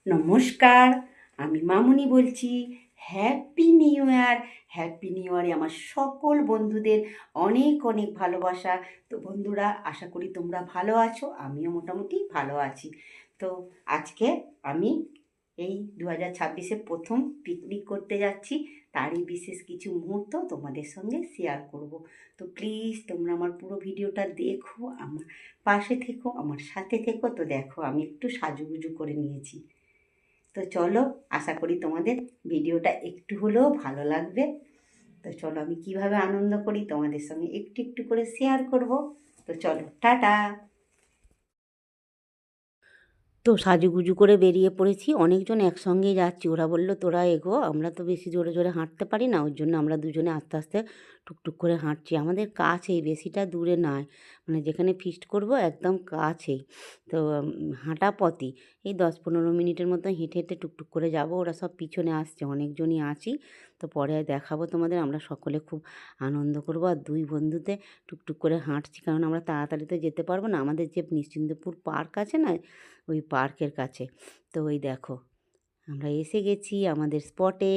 নমস্কার, আমি মামুনি বলছি। Happy new year. Happy new ইয়ারে আমার সকল বন্ধুদের অনেক অনেক ভালোবাসা। তো বন্ধুরা, আশা করি তোমরা ভালো আছো, আমিও মোটামুটি ভালো আছি। তো আজকে আমি এই 2026-এ প্রথম পিকনিক করতে যাচ্ছি, তারই বিশেষ কিছু মুহূর্ত তোমাদের সঙ্গে শেয়ার করব। তো প্লিজ তোমরা আমার পুরো ভিডিওটা দেখো, আমার পাশে থেকো, আমার সাথে থেকো। তো দেখো, আমি একটু সাজুগুজু করে নিয়েছি। তো চলো, আশা করি তোমাদের ভিডিওটা একটু হলেও ভালো লাগবে। তো চলো, আমি কিভাবে আনন্দ করি তোমাদের সঙ্গে একটু একটু করে শেয়ার করব। তো চলো, টাটা। তো সাজুগুজু করে বেরিয়ে পড়েছি, অনেকজন একসঙ্গেই যাচ্ছি। ওরা বলল তোরা এগো, আমরা তো বেশি জোরে জোরে হাঁটতে পারি না, ওই জন্য আমরা দুজনে আস্তে আস্তে টুকটুক করে হাঁটছি। আমাদের কাছেই, বেশিটা দূরে নয়, মানে যেখানে ফিস্ট করব একদম কাছেই। তো হাঁটা পথই, এই 10-15 মিনিটের মতো হেঁটে হেঁটে টুকটুক করে যাব। ওরা সব পিছনে আসছে, অনেকজনই আছি। তো পরে দেখাবো তোমাদের, আমরা সকলে খুব আনন্দ করব। আর দুই বন্ধুতে টুকটুক করে হাঁটছি, কারণ আমরা তাড়াতাড়ি তো যেতে পারবো না। আমাদের যে নিশ্চিন্তপুর পার্ক আছে না, ওই পার্কের কাছে। তো ওই দেখো, আমরা এসে গেছি আমাদের স্পটে।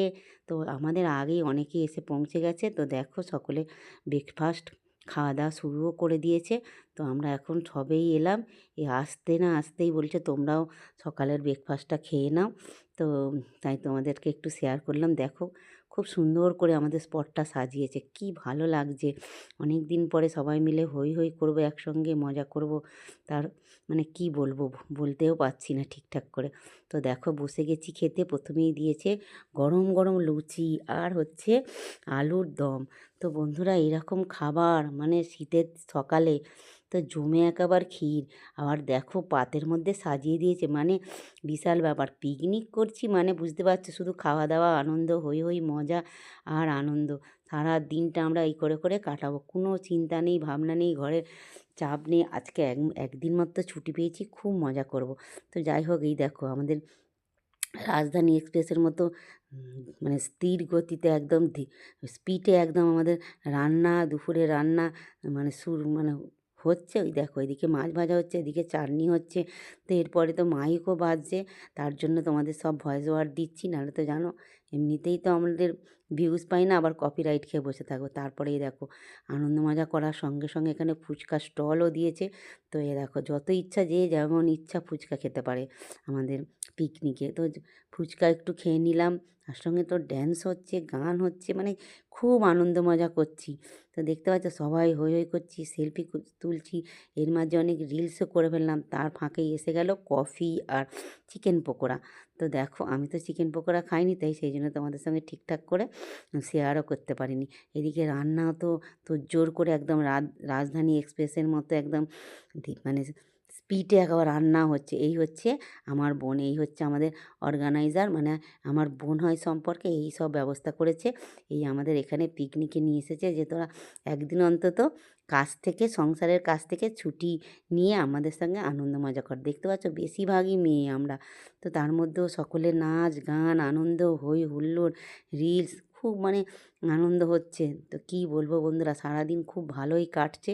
তো আমাদের আগেই অনেকেই এসে পৌঁছে গেছে। তো দেখো, সকলে ব্রেকফাস্ট খাওয়া দাওয়া শুরুও করে দিয়েছে। তো আমরা এখন সবেই এলাম। আসতে না আসতেই বলছে তোমরাও সকালের ব্রেকফাস্টটা খেয়ে নাও। তো তাই তোমাদেরকে একটু শেয়ার করলাম। দেখো, খুব সুন্দর করে আমাদের স্পটটা সাজিয়েছে, কি ভালো লাগছে। অনেক দিন পরে সবাই মিলে হই হই করবো, একসঙ্গে মজা করব। তার মানে কি বলবো, বলতেও পারছি না ঠিকঠাক করে। তো দেখো, বসে গেছি খেতে। প্রথমেই দিয়েছে গরম গরম লুচি আর হচ্ছে আলুর দম। তো বন্ধুরা, এরকম খাবার মানে শীতের সকালে তো জমে একেবার ক্ষীর। আবার দেখো, পাতের মধ্যে সাজিয়ে দিয়েছে, মানে বিশাল ব্যাপার। পিকনিক করছি মানে বুঝতে পারছো, শুধু খাওয়া দাওয়া, আনন্দ, হই হই মজা আর আনন্দ। সারা দিনটা আমরা এই করে করে কাটাবো, কোনো চিন্তা নেই, ভাবনা নেই, ঘরে চাপ নেই। আজকে একদিন মাত্র ছুটি পেয়েছি, খুব মজা করব। তো যাই হোক, এই দেখো আমাদের রাজধানী এক্সপ্রেসের মতো মানে স্থির গতিতে একদম স্পিডে একদম আমাদের রান্না, দুপুরে রান্না মানে মানে হচ্ছে। ওই দেখো, এদিকে মাছ ভাজা হচ্ছে, এদিকে চাটনি হচ্ছে। তো এরপরে তো মাইকও বাজছে, তার জন্য তোমাদের সব ভয়েস ওভার দিচ্ছি, নাহলে তো জানো এমনিতেই তো আমাদের ভিউজ পাই না, আবার কপিরাইট খেয়ে বসে থাকবো। তারপরে এই দেখো, আনন্দ মজা করার সঙ্গে সঙ্গে এখানে ফুচকা স্টলও দিয়েছে। তো এ দেখো, যত ইচ্ছা, যে যেমন ইচ্ছা ফুচকা খেতে পারে আমাদের পিকনিকে। তো ফুচকা একটু খেয়ে নিলাম, তার সঙ্গে তো ড্যান্স হচ্ছে, গান হচ্ছে, মানে খুব আনন্দ মজা করছি। তো দেখতে পাচ্ছ, সবাই হই হই করছি, সেলফি তুলছি। এর মাঝে অনেক রিলসও করে ফেললাম। তার ফাঁকেই এসে গেল কফি আর চিকেন পকোড়া। তো দেখো, আমি তো চিকেন পকোড়া খাইনি, তাই সেই জন্য তোমাদের সঙ্গে ঠিকঠাক করে শেয়ারও করতে পারিনি। এদিকে রান্নাও তো জোর করে একদম রাজধানী এক্সপ্রেসের মতো একদম মানে স্পিডে একেবারে রান্না হচ্ছে। এই হচ্ছে আমার বোন, এই হচ্ছে আমাদের অর্গানাইজার, মানে আমার বোন হয় সম্পর্কে, এই সব ব্যবস্থা করেছে। এই আমাদের এখানে পিকনিকে নিয়ে এসেছে, যে তোরা একদিন অন্তত কাজ থেকে, সংসারের কাজ থেকে ছুটি নিয়ে আমাদের সঙ্গে আনন্দ মজা কর। দেখতে পাচ্ছ, বেশিরভাগই মেয়ে আমরা। তো তার মধ্যেও সকলে নাচ গান, আনন্দ, হই হুল্লোড়, রিলস, খুব মানে আনন্দ হচ্ছে। তো কী বলবো বন্ধুরা, সারাদিন খুব ভালোই কাটছে।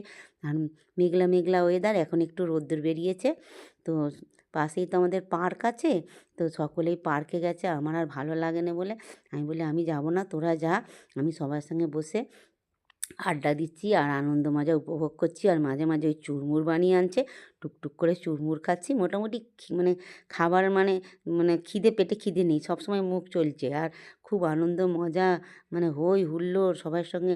আর মেঘলা মেঘলা ওয়েদার, এখন একটু রোদ্দুর বেরিয়েছে। তো পাশেই তো আমাদের পার্ক আছে। তো সকলেই পার্কে গেছে, আমার আর ভালো লাগে না বলে আমি বলি আমি যাব না, তোরা যা। আমি সবার সঙ্গে বসে আড্ডা দিচ্ছি আর আনন্দ মজা উপভোগ করছি। আর মাঝে মাঝে ওই চুরমুর বানিয়ে আনছে, টুকটুক করে চুরমুর খাচ্ছি। মোটামুটি মানে খাবার মানে মানে খিদে, পেটে খিদে নেই, সবসময় মুখ চলছে। আর খুব আনন্দ মজা, মানে হই হুল্লোড় সবার সঙ্গে।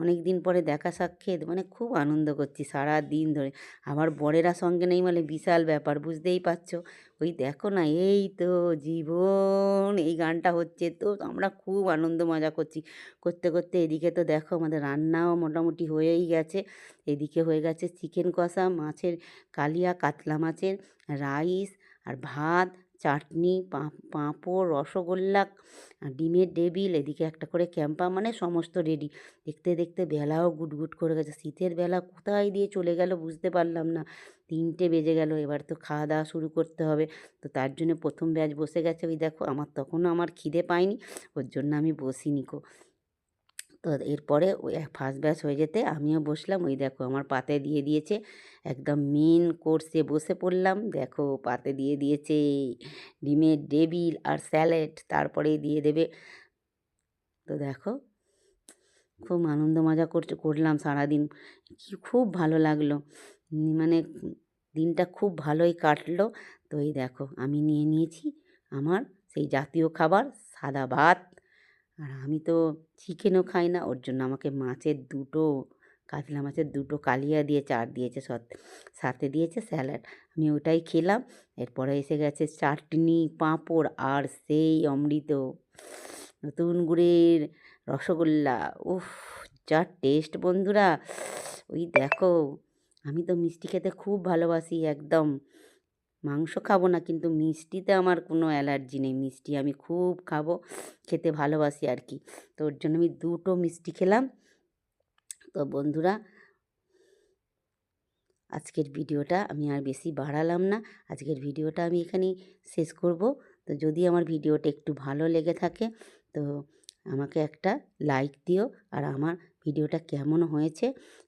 অনেক দিন পরে দেখা সাক্ষাৎ, মানে খুব আনন্দ করছি সারা দিন ধরে। আবার বরেরা সঙ্গে নেই মানে বিশাল ব্যাপার, বুঝতেই পারছো। ওই দেখো না, এই তো জীবন, এই গানটা হচ্ছে। তো আমরা খুব আনন্দ মজা করছি। করতে করতে এদিকে তো দেখো, আমাদের রান্নাও মোটামুটি হয়েই গেছে। এদিকে হয়ে গেছে চিকেন কষা, মাছের কালিয়া, কাতলা মাছের রাইস আর ভাত, চাটনি, পাঁপড়, রসগোল্লা, ডিমের ডেভিল, এদিকে একটা করে ক্যাম্পা, মানে সমস্ত রেডি। দেখতে দেখতে বেলাও গুটগুট করে গেছে। শীতের বেলা কোথায় দিয়ে চলে গেল বুঝতে পারলাম না। 3টে বেজে গেল, এবার তো খাওয়া দাওয়া শুরু করতে হবে। তো তার জন্য প্রথম ব্যাচ বসে গেছে। ওই দেখো, আমার তখনও খিদে পায়নি, ওর জন্য আমি বসিনি কো। তো এরপরে ওই ফার্স্ট ব্যাচ হয়ে যেতে আমিও বসলাম। ওই দেখো আমার পাতে দিয়ে দিয়েছে, একদম মেন কোর্সে বসে পড়লাম। দেখো পাতে দিয়ে দিয়েছে ডিমের ডেভিল আর স্যালাড, তারপরেই দিয়ে দেবে। তো দেখো খুব আনন্দ মজা করলাম সারাদিন। খুব ভালো লাগলো। মানে দিনটা খুব ভালোই কাটলো। তো এই দেখো আমি নিয়ে নিয়েছি আমার সেই জাতীয় খাবার সাদা ভাত। আর আমি তো চিকেনও খাই না, ওর জন্য আমাকে মাছের 2টো কাতলা মাছের 2টো কালিয়া দিয়ে চার দিয়েছে, সাথে দিয়েছে স্যালাড। আমি ওটাই খেলাম। এরপরে এসে গেছে চাটনি, পাঁপড় আর সেই অমৃত নতুন গুড়ের রসগোল্লা। উফ, যা টেস্ট বন্ধুরা! ওই দেখো আমি তো মিষ্টি খেতে খুব ভালোবাসি একদম। মাংস খাবো না, কিন্তু মিষ্টিতে আমার কোনো অ্যালার্জি নেই। মিষ্টি আমি খুব খাবো, খেতে ভালোবাসি আর কি। তো ওর জন্য আমি 2টো মিষ্টি খেলাম। তো বন্ধুরা, আজকের ভিডিওটা আমি আর বেশি বাড়ালাম না। আজকের ভিডিওটা আমি এখানেই শেষ করব। তো যদি আমার ভিডিওটা একটু ভালো লেগে থাকে তো আমাকে একটা লাইক দিও, আর আমার ভিডিওটা কেমন হয়েছে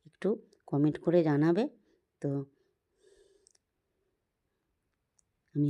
একটু কমেন্ট করে জানাবে। তো